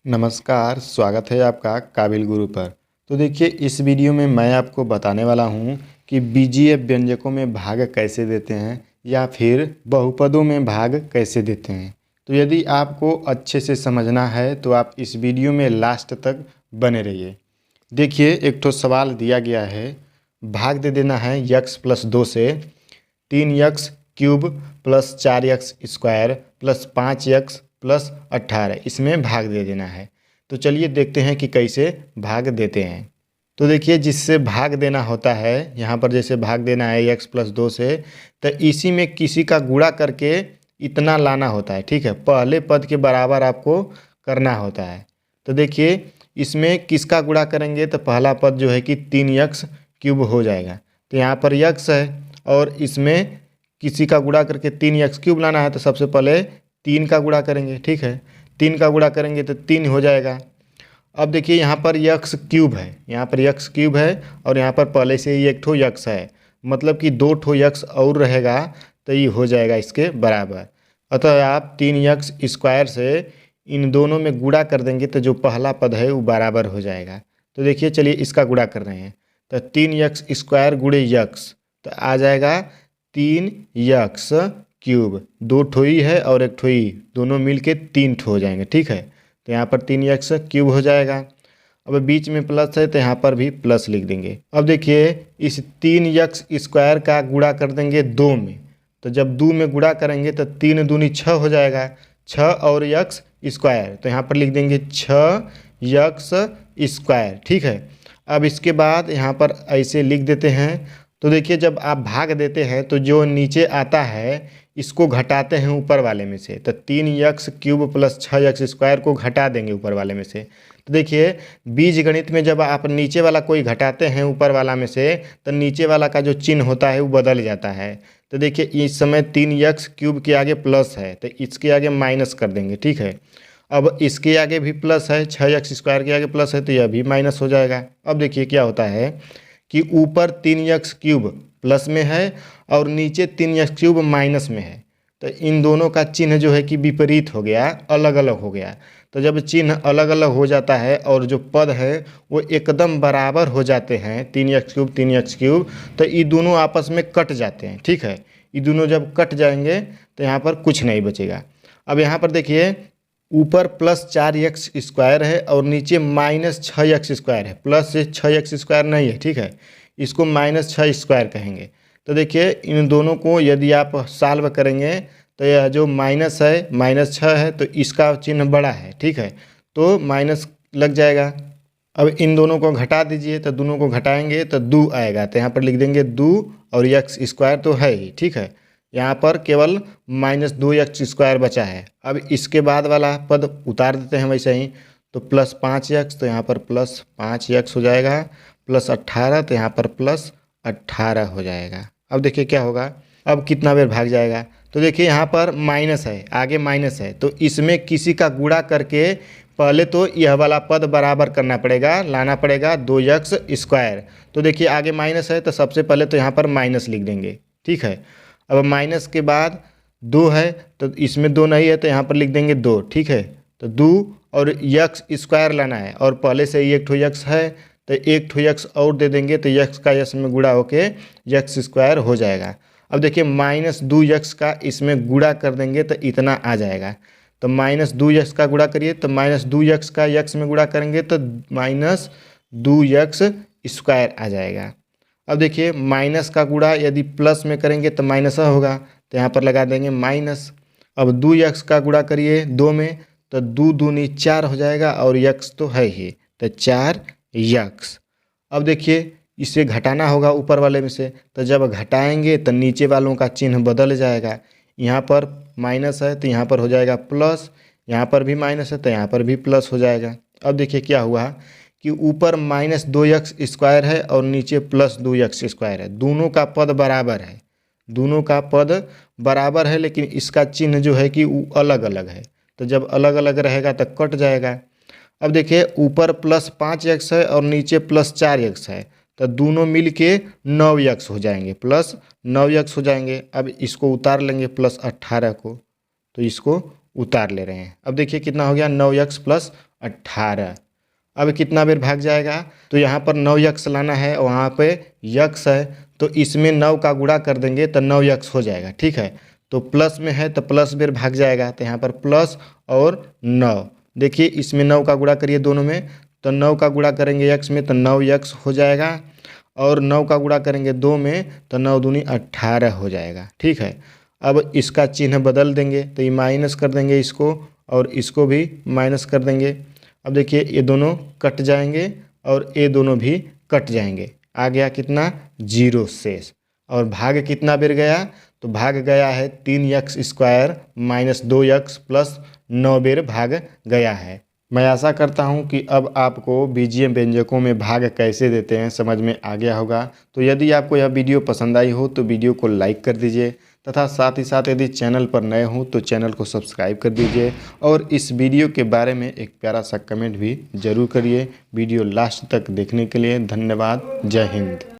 नमस्कार, स्वागत है आपका काबिल गुरु पर। तो देखिए, इस वीडियो में मैं आपको बताने वाला हूँ कि बीजीय व्यंजकों में भाग कैसे देते हैं या फिर बहुपदों में भाग कैसे देते हैं। तो यदि आपको अच्छे से समझना है तो आप इस वीडियो में लास्ट तक बने रहिए। देखिए, एक ठो सवाल दिया गया है, भाग दे देना है यक्स प्लस 2 से 3x cube plus 4x square plus 5x plus 18, इसमें भाग दे देना है। तो चलिए देखते हैं कि कैसे भाग देते हैं। तो देखिए, जिससे भाग देना होता है, यहाँ पर जैसे भाग देना है x प्लस 2 से, तो इसी में किसी का गुणा करके इतना लाना होता है। ठीक है, पहले पद के बराबर आपको करना होता है। तो देखिए, इसमें किसका गुणा करेंगे तो पहला पद जो है कि 3x क्यूब हो जाएगा। तो यहाँ पर x है और इसमें किसी का गुणा करके 3x क्यूब लाना है, तो सबसे पहले 3 का गुणा करेंगे। ठीक है, 3 का गुणा करेंगे तो 3 हो जाएगा। अब देखिए, यहाँ पर x क्यूब है, यहाँ पर x क्यूब है और यहाँ पर पहले से ही एक ठो x है, मतलब कि 2 ठो x और रहेगा तो ये हो जाएगा इसके बराबर। अतः आप 3x स्क्वायर से इन दोनों में गुणा कर देंगे तो जो पहला पद है वो बराबर हो जाएगा। तो देखिए, चलिए इसका गुणा कर रहे हैं, तो 3x स्क्वायर गुणे x, तो आ जाएगा 3x क्यूब। 2 ठो ही है और एक ठो ही, दोनों मिल के 3 ठो हो जाएंगे। ठीक है, तो यहाँ पर 3x क्यूब हो जाएगा। अब बीच में प्लस है तो यहाँ पर भी प्लस लिख देंगे। अब देखिए, इस 3x स्क्वायर का गुणा कर देंगे 2 में, तो जब 2 में गुणा करेंगे तो 3 दूनी 6 हो जाएगा, 6 और x स्क्वायर, तो यहाँ पर लिख देंगे 6x स्क्वायर। ठीक है, अब इसके बाद यहाँ पर ऐसे लिख देते हैं। तो देखिए, जब आप भाग देते हैं तो जो नीचे आता है इसको घटाते हैं ऊपर वाले में से, तो 3x cube plus 6x square को घटा देंगे ऊपर वाले में से। तो देखिए, बीज गणित में जब आप नीचे वाला कोई घटाते हैं ऊपर वाला में से, तो नीचे वाला का जो चिन्ह होता है वो बदल जाता है। तो देखिए, इस समय 3x क्यूब के आगे प्लस है तो इसके आगे माइनस कर देंगे। ठीक है, अब इसके आगे भी प्लस है, 6x स्क्वायर के आगे प्लस है तो यह भी माइनस हो जाएगा। अब देखिए क्या होता है कि ऊपर 3x क्यूब प्लस में है और नीचे 3x क्यूब माइनस में है, तो इन दोनों का चिन्ह जो है कि विपरीत हो गया, अलग अलग हो गया। तो जब चिन्ह अलग अलग हो जाता है और जो पद है वो एकदम बराबर हो जाते हैं, 3x क्यूब, तो ये दोनों आपस में कट जाते हैं। ठीक है, ये दोनों जब कट जाएंगे तो यहाँ पर कुछ नहीं बचेगा। अब यहाँ पर देखिए, ऊपर प्लस 4x स्क्वायर है और नीचे माइनस 6x स्क्वायर है, प्लस से 6x स्क्वायर नहीं है। ठीक है, इसको माइनस 6 स्क्वायर कहेंगे। तो देखिए, इन दोनों को यदि आप सॉल्व करेंगे तो यह जो माइनस है, माइनस 6 है तो इसका चिन्ह बड़ा है। ठीक है, तो माइनस लग जाएगा। अब इन दोनों को घटा दीजिए, तो दोनों को घटाएंगे तो 2 आएगा, तो यहाँ पर लिख देंगे 2 और x स्क्वायर तो है ही। ठीक है, यहाँ पर केवल माइनस 2x स्क्वायर बचा है। अब इसके बाद वाला पद उतार देते हैं वैसे ही, तो प्लस 5x, तो यहाँ पर प्लस 5x हो जाएगा, प्लस 18, तो यहाँ पर प्लस 18 हो जाएगा। अब देखिए क्या होगा, अब कितना बेर भाग जाएगा। तो देखिए, यहाँ पर माइनस है, आगे माइनस है, तो इसमें किसी का गुणा करके पहले तो यह वाला पद बराबर करना पड़ेगा, लाना पड़ेगा 2x स्क्वायर। तो देखिए, आगे माइनस है तो सबसे पहले तो यहाँ पर माइनस लिख देंगे। ठीक है, अब माइनस के बाद 2 है तो इसमें 2 नहीं है तो यहाँ पर लिख देंगे 2। ठीक है, तो 2 और x स्क्वायर लाना है और पहले से ही एक ठो x है तो एक ठो x और दे देंगे, तो x का x में गुणा होके x स्क्वायर हो जाएगा। अब देखिए, माइनस 2x का इसमें गुणा कर देंगे तो इतना आ जाएगा। तो माइनस 2x का गुणा करिए, तो माइनस 2x का x में गुणा करेंगे तो माइनस 2x स्क्वायर आ जाएगा। अब देखिए, माइनस का गुणा यदि प्लस में करेंगे तो माइनस होगा, तो यहाँ पर लगा देंगे माइनस। अब 2x का गुणा करिए 2 में, तो 2 दूनी 4 हो जाएगा और x तो है ही, तो 4x। अब देखिए, इसे घटाना होगा ऊपर वाले में से, तो जब घटाएंगे तो नीचे वालों का चिन्ह बदल जाएगा। यहाँ पर माइनस है तो यहाँ पर हो जाएगा प्लस, यहाँ पर भी माइनस है तो यहाँ पर भी प्लस हो जाएगा। अब देखिए क्या हुआ कि ऊपर माइनस 2x स्क्वायर है और नीचे प्लस 2x स्क्वायर है, दोनों का पद बराबर है, दोनों का पद बराबर है, लेकिन इसका चिन्ह जो है कि वो अलग अलग है। तो जब अलग अलग रहेगा तो कट जाएगा। अब देखिए, ऊपर प्लस 5x है और नीचे प्लस 4x है, तो दोनों मिल के 9x हो जाएंगे, प्लस 9x हो जाएंगे। अब इसको उतार लेंगे प्लस 18 को, तो इसको उतार ले रहे हैं। अब देखिए कितना हो गया, 9x प्लस 18। अब कितना बेर भाग जाएगा, तो यहाँ पर 9 यक्स लाना है और वहाँ पे यक्स है, तो इसमें 9 का गुणा कर देंगे तो 9 यक्स हो जाएगा। ठीक है, तो प्लस में है तो प्लस बेर भाग जाएगा, तो यहाँ पर प्लस और 9। देखिए इसमें 9 का गुणा करिए दोनों में, तो 9 का गुणा करेंगे यक्स में तो 9 यक्स हो जाएगा, और 9 का गुणा करेंगे 2 में तो 9 दूनी 18 हो जाएगा। ठीक है, अब इसका चिन्ह बदल देंगे, तो ये माइनस कर देंगे इसको और इसको भी माइनस कर देंगे। अब देखिए ये दोनों कट जाएंगे और ये दोनों भी कट जाएंगे, आ गया कितना 0 शेष। और भाग कितना बेर गया, तो भाग गया है 3 x square minus 2 x plus 9 बेर भाग गया है। मैं आशा करता हूं कि अब आपको बीजीय व्यंजकों में भाग कैसे देते हैं समझ में आ गया होगा। तो यदि आपको यह वीडियो पसंद आई हो तो वीडियो को लाइक कर दीजिए, तथा साथ ही साथ यदि चैनल पर नए हो तो चैनल को सब्सक्राइब कर दीजिए, और इस वीडियो के बारे में एक प्यारा सा कमेंट भी ज़रूर करिए। वीडियो लास्ट तक देखने के लिए धन्यवाद। जय हिंद।